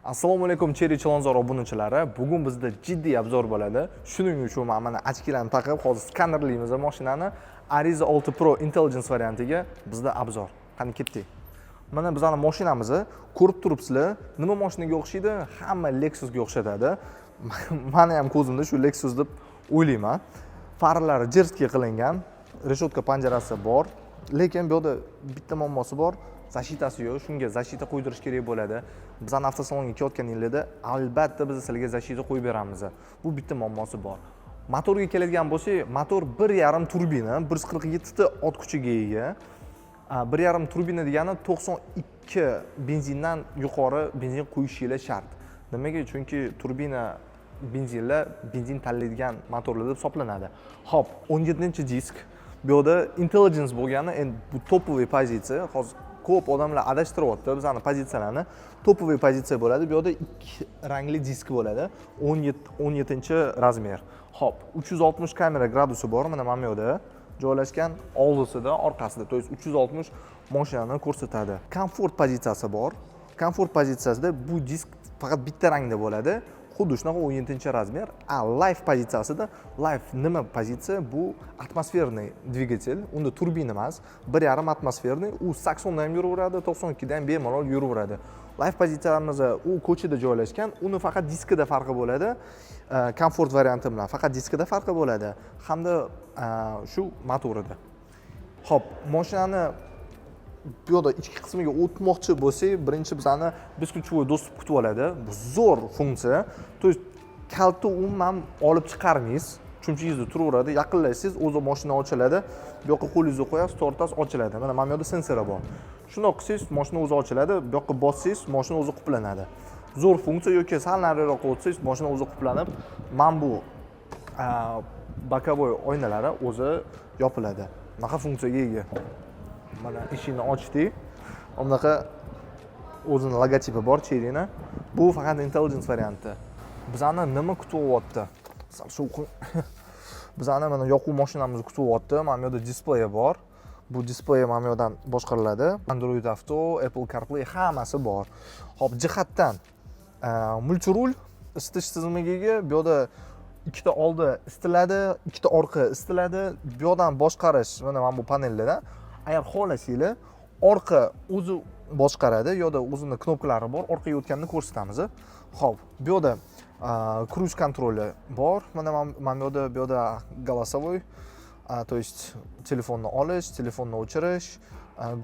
Assalomu alaykum Cherry Chilonzor obunachilari. Bugun bizda jiddiy obzor bo'ladi. Shuning uchun men mana ochkilarni taqib, hozir skanerlaymiz mashinani. Ariza 6 Pro Intelligence variantiga bizda obzor. Qani ketdik. Mana bizning mashinamizni ko'rib turibsizlar. Nima mashinaga o'xshaydi? Hamma Lexusga o'xshatadi. Meni ham ko'zimda shu Lexus deb o'ylayman. Farlari jerstga qilingan, reshotka panjarasi bor, lekin bu yerda bitta muammosi bor. Zashitasi yo'q, shunga zashita qo'ydirish kerak bo'ladi. Bizning avtosalonga kelayotganinglarda albatta biz sizlarga zashita qo'yib beramiz. Bu bitta muammosi bor. Motorga keladigan bo'lsak, motor 1.5 turbina, 147 ta ot kuchiga ega. 1.5 turbina degani 92 benzindan yuqori benzin quyishingiz shart. Nimaga? Chunki turbina benzinlar benzin tanlaydigan motorlar deb hisoblanadi. Xo'p, 17-disk. Bu yerda intelligence bo'lgani, endi bu topoviy pozitsiya. Hozir ko'p odamlar adashtiryapti bizning pozitsiyalarni. Topoviy pozitsiya bo'ladi. Bu yerda ikki rangli disk bo'ladi. 17-razmer. Xo'p, 360 kamera gradusi bor. Mana bu yerda joylashgan, oldisida, orqasida. To есть 360 mashinani ko'rsatadi. Komfort pozitsiyasi bor. Komfort pozitsiyasida bu disk faqat bitta rangda bo'ladi. Xuddi shunaqa 17-razmer. Life pozitsiyasida, life nima pozitsiya? Bu atmosferniy dvigatel, unda turbina emas, 1.5 atmosferniy, u 80 dan ham yuraveradi, 92 dan ham bemalol yuraveradi. Life pozitsiyalarimiz u ko'chada joylashgan, uni faqat diskida farqi bo'ladi. Komfort varianti bilan faqat diskida farqi bo'ladi, hamda shu motorida. Xo'p, mashinani bu yerda ichki qismiga o'tmoqchi bo'lsak, birinchi bizani beskutchovoy dostуп kutib oladi. Bu zo'r funksiya. To есть kaltni umuman olib chiqarmaysiz, chumchigingizda turaveradi. Yaqinlashsangiz o'zi mashina ochiladi. Bu yoqqa qo'lingizni qo'yasiz, tortasiz, ochiladi. Mana bu yerda sensori bor. Shunday qilsangiz mashina o'zi ochiladi, bu yoqqa bossangiz mashina o'zi quplanadi. Zo'r funksiya. Yoki sal nariroqqa o'tsangiz mashina o'zi quplanib, mana bu bokovoy oynalari o'zi yopiladi. Bunaqa funksiyaga ega. Mana eshikni ochdik. Bunaqa o'zining logotipi bor Cherry'ni. Bu faqat intelligence varianti. Bizani nima kutyapti? Shu bizani mana yoquv mashinamizni kutyapti. Mana bu yerda displey bor. Bu displey mana bu yerdan boshqariladi. Android Auto, Apple CarPlay hammasi bor. Xo'p, jihatdan multirul isitish tizimiga ega. Bu yerda ikkita oldi isitiladi, ikkita orqa isitiladi. Bu yerdan boshqarish mana bu panellarda. Agar xohlasanglar, orqa o'zi boshqaradi, yo'da o'zining knopkalari bor, orqaga o'tganini ko'rsatamiz. Xo'p, bu yerda cruise kontroli bor. Mana bu yerda голосовой, то есть telefonni olish, telefonni o'chirish,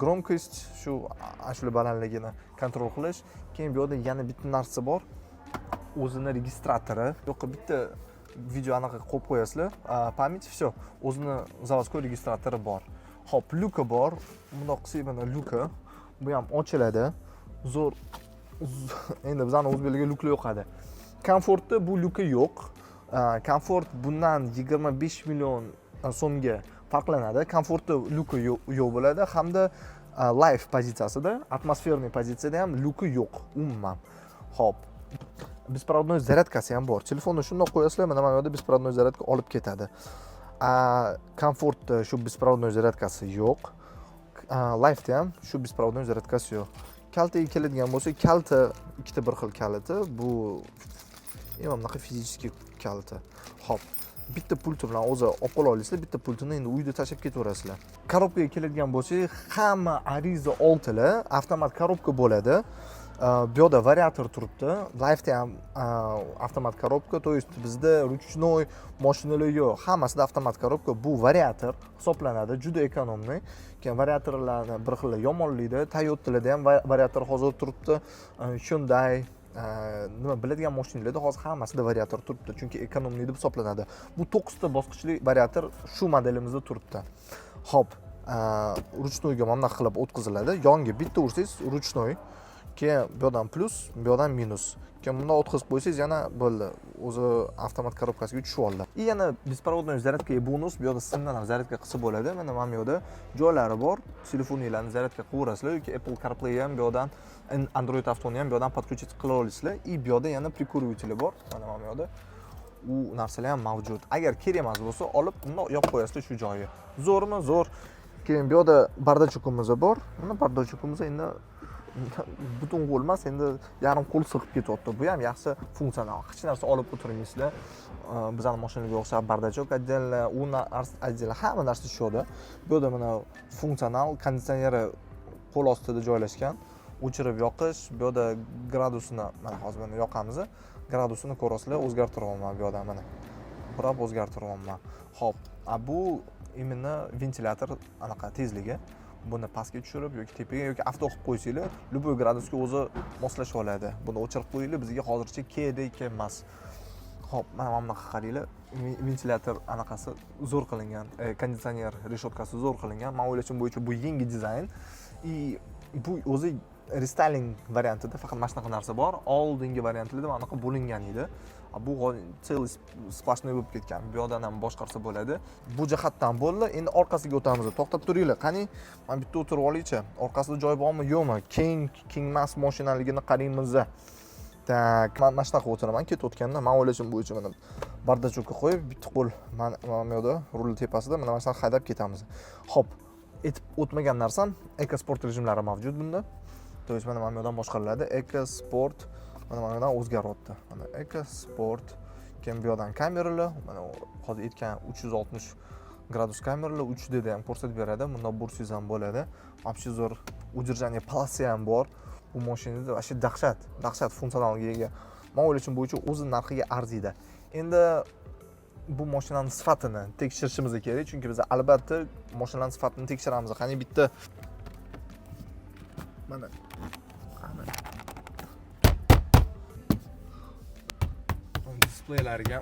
громкость, shu ashula balandligini kontrol qilish. Keyin bu yerda yana bitta narsa bor. O'zining registratori. Yo'qqa bitta video anaqa qo'yib qo'yasizlar. Pamять, все. O'zining заводской registratori bor. Xo'p, luka bor. Bundoq qilsak, mana luka. Bu ham ochiladi. Zo'r. Endi bizning o'zbeklarga luklar yoqadi. Komfortda bu luka yo'q. Komfort bundan 25 million so'mga farqlanadi. Komfortda luka yo'q bo'ladi, hamda life pozitsiyasida, atmosferniy pozitsiyada ham luka yo'q umuman. Xo'p. Беспроводной zaryadkasi ham bor. Telefonni shunday qo'yasizlar, mana bu yerda беспроводной zaryadka olib ketadi. Komfortda shu беспроводной zaryadkasi yo'q. Life'da ham shu беспроводной zaryadkasi yo'q. Kaltaga keladigan bo'lsa, kalta ikkita bir xil kaliti. Bu bunaqa fizический kaliti. Xo'p, bitta pult bilan o'zi olib qo'ya olasizlar, bitta pultini endi uyda tashlab ketaverasizlar. Korobkaga keladigan bo'lsak, hamma Ariza 6 lar avtomat korobka bo'ladi. Bu yerda variator turibdi. Life'da ham avtomat korobka, to есть bizda ruchnoy mashinalar yo'q. Hammasida avtomat korobka. Bu variator hisoblanadi, juda ekonomli. Keyin variatorlarni bir xil yomonlaydi. Toyota'larda ham variator hozir turibdi. Hyundai nima biladigan mashinalarda hozir hammasida variator turibdi, chunki ekonomli deb hisoblanadi. Bu 9 ta bosqichli variator shu modelimizda turibdi. Xo'p, ruchnoyga mana qilib o'tkaziladi. Yonga bitta ursangiz ruchnoy, keyin bu yerdan plus, bu yerdan minus. Keyin bundan o'tkazib qo'ysangiz yana bo'ldi. O'zi avtomat korobkasiga tushib oldi. Yana беспроводной zaryadka bonus, bu yerda simdan ham zaryadka qilsa bo'ladi. Mana bu yerda joylari bor. Telefoningizlarni zaryadka qilaverasizlar yoki Apple CarPlay ham bu yerdan, Android Auto'ni ham bu yerdan подключить qila olasizlar. И bu yerda yana прикуриватели bor. Mana bu yerda u narsalar ham mavjud. Agar kerak emas bo'lsa, olib bundoq yopib qo'yasizlar shu joyiga. Zo'rmi? Zo'r. Keyin bu yerda bardachokimiz bor. Mana bardachokimiz endi butun qo'l emas, endi yarim qo'l sig'ib ketyapti. Bu ham yaxshi funksional. Hech narsa olib o'tirmaysizlar. Bizning mashinaga o'xshab bardachok отдельно, u отдельно hamma narsa tushadi. Bu yerda mana funksional konditsioneri qo'l ostida joylashgan. O'chirib yoqish, bu yerda gradusini mana hozir buni yoqamiz. Gradusini ko'rasizlar, o'zgartiryapman bu yerda mana. Burab o'zgartiryapman. Xo'p, bu imенно ventilyator anaqa tezligi. Buni pastga tushirib yoki tepaga yoki avto qilib qo'ysanglar, любой gradusga o'zi moslashib oladi. Buni o'chirib qo'yinglar, bizga hozircha kerak emas. Xo'p, mana bunaqa qaranglar. Ventilyator anaqasi zo'r qilingan, konditsioner reshotkasi zo'r qilingan. Men o'ylashim bo'yicha bu yangi dizayn. Bu o'zi restyling variantida faqat mana shunaqa narsa bor. Oldingi variantlarda mana bunaqa bo'lingan edi. Bu целый splashnoy bo'lib ketgan. Bu yoqdan ham boshqarsa bo'ladi. Bu jihatdan bo'ldi. Endi orqasiga o'tamiz. To'xtab turinglar. Qani, men bitta o'tirib olaychi. Orqasida joy bormi, yo'qmi? Keng emas mashinaligini qaraymiz. Tak, men shunaqa o'tiraman ketayotganda, men o'ylashim bo'yicha mana bardachokka qo'yib, bitta qo'l mana bu yerda rul tepasida mana shunaqa haydab ketamiz. Xo'p, etib o'tmagan narsam EcoSport rejimlari mavjud bunda. To есть mana bu yerdan boshqariladi. EcoSport mana bu yerdan o'zgaryapti. Mana EcoSport keyin bu yerdan kameralar, mana hozir aytgan 360 gradus kameralar 3D da ham ko'rsatib beradi. Bunda bursiz ham bo'ladi. Вообще zo'r удержание polasi ham bor. Bu mashinada вообще dahshat funksionalga ega. Men o'ylashim bo'yicha o'zi narxiga arziydi. Endi bu mashinaning sifatini tekshirishimiz kerak, chunki biz albatta mashinaning sifatini tekshiramiz. Qani bitta mana displeylarga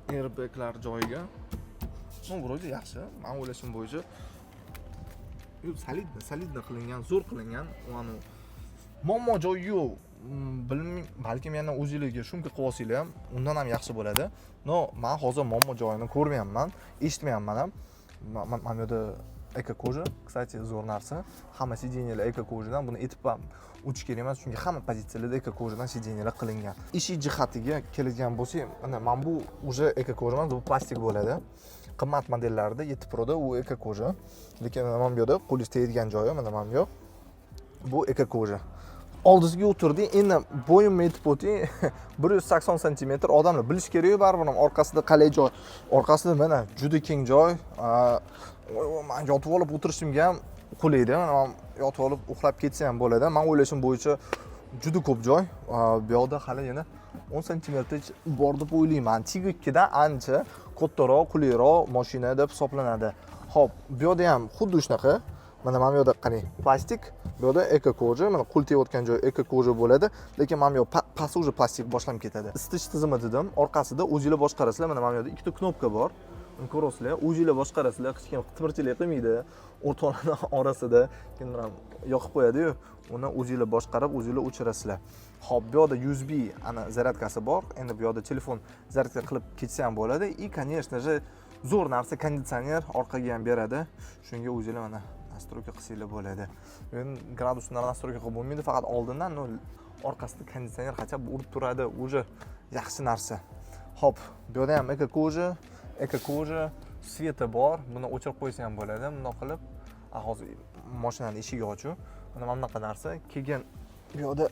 airbaglar joyiga. Vroде yaxshi. Men o'ylashim bo'yicha solidno qilingan, zo'r qilingan. Uni muammo joyi yo'q. Bilmayman, balkim yana o'zingizga shumka qilib olsanglar ham undan ham yaxshi bo'ladi. No, men hozir muammo joyini ko'rmayapman, eshitmayapman ham. Mana bu yerda eko koja, kстати, zo'r narsa. Hamma sideniyalar eko kojadan, buni aytib ham o'tish kerak emas, chunki hamma pozitsiyalarda eko kojadan sideniyalar qilingan. Ishi jihatiga keladigan bo'lsak, mana bu уже eko koja emas, bu plastik bo'ladi. Qimmat modellarda 7 Proda u eko koja. Lekin mana bu yerda qo'lingiz tegadigan joyi mana bu yo'q. Bu eko koja. Oldingizga o'tirding, endi bo'yimni aytib o'ting. 180 sm odamlar bilish kerak-ku baribir ham orqasida qalay joy. Orqasida mana juda keng joy. Men yotib olib o'tirishimga ham qulaydi. Mana yotib olib uxlab ketsa ham bo'ladi. Men o'ylashim bo'yicha juda ko'p joy. Bu yoqda hali yana 10 sm bor deb o'ylayman. Tigikkidan ancha kattaroq, qulayroq mashina deb hisoblanadi. Xo'p, bu yoqda ham xuddi shunaqa. Mana bu yerda qarang, plastik, bu yerda eko koja, mana qo'l tegayotgan joy eko koja bo'ladi, lekin mana bu pasti уже plastik boshlanib ketadi. Isitish tizimi dedim, orqasida o'zingizlar boshqarasizlar. Mana bu yerda ikkita knopka bor. Uni ko'rasizlar, o'zingizlar boshqarasizlar, hech kim timirchilik qilmaydi. O'rtoqlarning orasida kimdir ham yoqib qo'yadi-yu, uni o'zingizlar boshqarib, o'zingizlar o'chirasizlar. Xo'p, bu yerda USB ana zaryadkasi bor. Endi bu yerda telefon zaryadka qilib ketsa ham bo'ladi. И, конечно же, zo'r narsa konditsioner orqaga ham beradi. Shunga o'zingizlar mana настройка qilsanglar bo'ladi. Endi graduslarni настройка qilib bo'lmaydi, faqat oldindan orqasida konditsioner qachab urib turadi, уже yaxshi narsa. Xo'p, bu yerda ham eko koja, sveti bor. Buni o'chirib qo'ysa ham bo'ladi. Bunday qilib, hozir mashinaning eshigi ochiq. Mana bunaqa narsa. Keyin bu yerda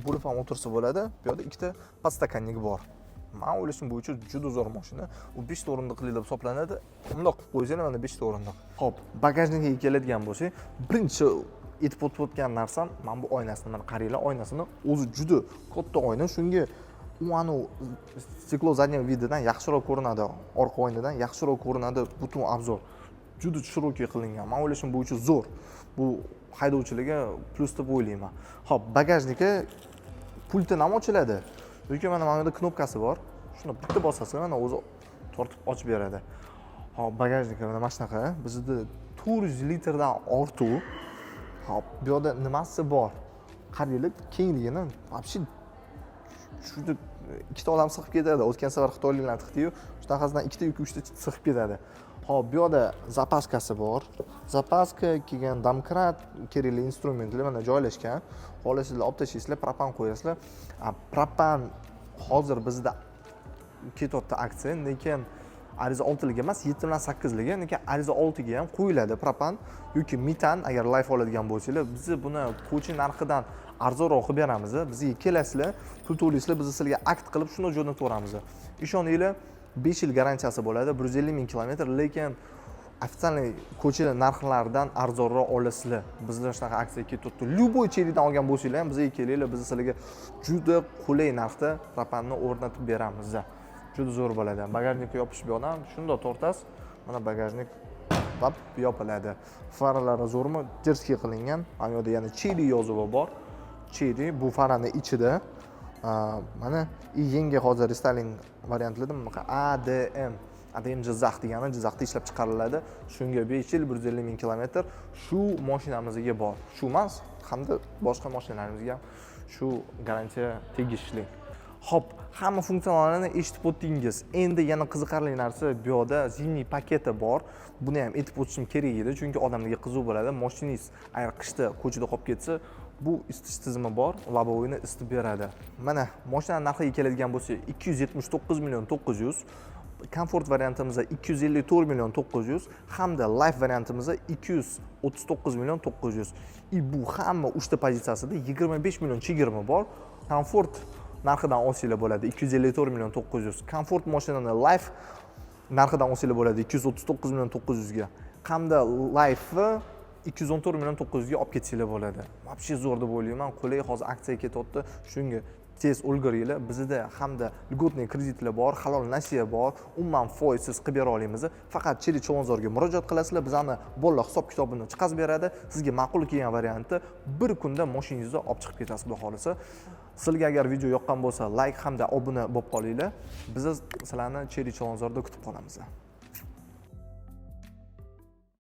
bo'lib ham o'tirsa bo'ladi. Bu yerda ikkita podstakannik bor. Men o'ylashim bo'yicha juda zo'r mashina. U 5 ta o'rindiqli deb hisoblanadi. Bunday qilib qo'ysanglar mana 5 ta o'rindiq. Xo'p, bagajnikiga keladigan bo'lsak, birinchi aytib o'tgan narsam mana bu oynasini, mana qaranglar, oynasini o'zi juda katta oyna, shunga u anu stiklo заднего видidan yaxshiroq ko'rinadi, orqa oynadan yaxshiroq ko'rinadi butun obzor. Juda shirokiy qilingan. Men o'ylashim bo'yicha zo'r. Bu haydovchilarga plus deb o'ylayman. Xo'p, bagajniki pultdan ham ochiladi. Lekin mana bu yerda knopkasi bor. Shuni bitta bosasiz, mana o'zi tortib ochib beradi. Hop, bagajnik mana shunaqa. Bizda 400 litrdan ortuv. Hop, bu yerda nimasi bor? Qaranglar, kengligini вообще juda ikkita odam sig'ib ketadi. O'tgan safar xitoyliklar tiqdi-yu, shunaqasidan ikkita yoki uchta sig'ib ketadi. Hop, bu yerda zapaskasi bor. Zapaska, keyin domkrat, kerakli instrumentlar mana joylashgan. Xohlasizlar olib tashlaysizlar, propan qo'yasizlar. Propan hozir bizda ketyapti aksiya, lekin ariza 6ligi emas, 7/8ligi, lekin ariza 6ga ham qo'yiladi propan yoki metan. Agar life oladigan bo'lsanglar, biz buni ko'cha narxidan arzonroq qilib beramiz. Bizga kelasizlar, pul to'laysizlar, biz sizlarga akt qilib shuni jo'natib yuboramiz. Ishoninglar, 5 yil garantiyasi bo'ladi, 150 ming kilometr, lekin ofitsialniy ko'cha narxlaridan arzonroq olasizlar. Bizlar shunaqa aksiya ketyapti. Любой cheridan olgan bo'lsanglar ham bizga kelinglar, biz sizlarga juda qulay narxda propanni o'rnatib beramiz. Juda zo'r bo'ladi. Bagajnikka yopish bu yoqdan shundoq tortasiz. Mana bagajnik bab yopiladi. Faralari zo'rmi? Jerskiy qilingan. Mana yoqda yana Cheri yozuvi bor. Cheri bu faraning ichida mana yangi hozir restyling variantlarda bunaqa ADM Jizzax degani Jizzaxda ishlab chiqariladi. Shunga 5 yil 150 ming kilometr shu mashinamizga bor. Shu emas, hamda boshqa mashinalarimizga ham shu garantiya tegishli. Xo'p, hamma funksiyalarini eshitib o'tdingiz. Endi yana qiziqarli narsa bu yoqda zimniy paketi bor. Buni ham aytib o'tishim kerak edi, chunki odamlarga qiziq bo'ladi. Mashiningiz agar qishda ko'chada qolib ketsa, bu isitish tizimi bor, labovoyni isitib beradi. Mana mashinaning narxiga keladigan bo'lsa, 279 million 900, komfort variantimizda 254 million 900 hamda life variantimizda 239 million 900. Bu hamma 3 ta pozitsiyasida 25 million chegirma bor. Komfort narxidan olsanglar bo'ladi 254 million 900. Komfort mashinani life narxidan olsanglar bo'ladi 239 million 900 ga. Hamda life 214 million 900 ga olib ketsanglar bo'ladi. Вообще zo'r deb o'ylayman. Qulay, hozir aksiya ketyapti. Shunga tez ulguringlar. Bizda hamda lьготный kreditlar bor, halol nasiya bor, umuman foizsiz qilib bera olamiz. Faqat Cheri Chilonzorga murojaat qilasizlar, bizani bolalar hisob-kitobini chiqazib beradi. Sizga ma'qul kelgan variantni bir kunda mashinangizni olib chiqib ketasiz, xudo xolisa. Sizlarga agar video yoqqan bo'lsa, like hamda obuna bo'lib qolinglar. Biz sizlarni Cheri Chilonzorda kutib qolamiz.